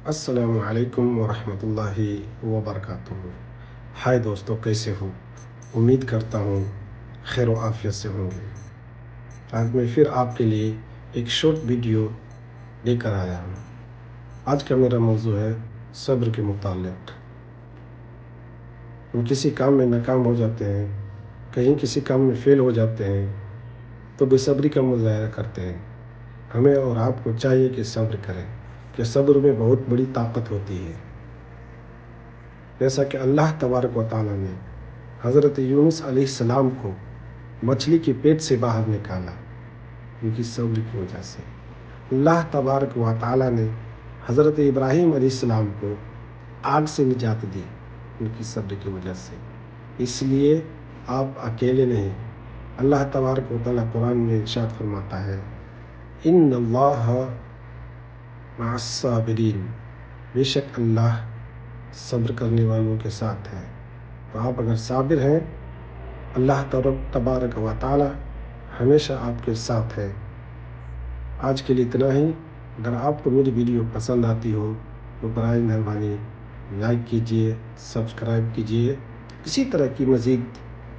السلام علیکم ورحمۃ اللہ وبرکاتہ۔ ہائے دوستو، کیسے ہو؟ امید کرتا ہوں خیر و عافیت سے ہوں گے۔ آج میں پھر آپ کے لیے ایک شارٹ ویڈیو لے کر آیا ہوں۔ آج کا میرا موضوع ہے صبر کے متعلق۔ ہم کسی کام میں ناکام ہو جاتے ہیں، کہیں کسی کام میں فیل ہو جاتے ہیں تو بے صبری کا مظاہرہ کرتے ہیں۔ ہمیں اور آپ کو چاہیے کہ صبر کریں، کہ صبر میں بہت بڑی طاقت ہوتی ہے۔ جیسا کہ اللہ تبارک و تعالیٰ نے حضرت یونس علیہ السلام کو مچھلی کے پیٹ سے باہر نکالا، ان کی صبر کی وجہ سے۔ اللہ تبارک و تعالیٰ نے حضرت ابراہیم علیہ السلام کو آگ سے نجات دی، ان کی صبر کی وجہ سے۔ اس لیے آپ اکیلے نہیں۔ اللہ تبارک و تعالیٰ قرآن میں ارشاد فرماتا ہے، ان اللہ مع الصابرین، بے شک اللہ صبر کرنے والوں کے ساتھ ہے۔ تو آپ اگر صابر ہیں، اللہ تبارک و تعالی ہمیشہ آپ کے ساتھ ہے۔ آج کے لیے اتنا ہی۔ اگر آپ کو میری ویڈیو پسند آتی ہو تو برائے مہربانی لائک کیجیے، سبسکرائب کیجیے۔ اسی طرح کی مزید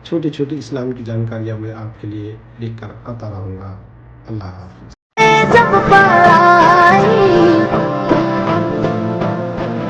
چھوٹی چھوٹی اسلام کی جانکاریاں میں آپ کے لیے لے کر آتا رہوں گا۔ اللہ حافظ۔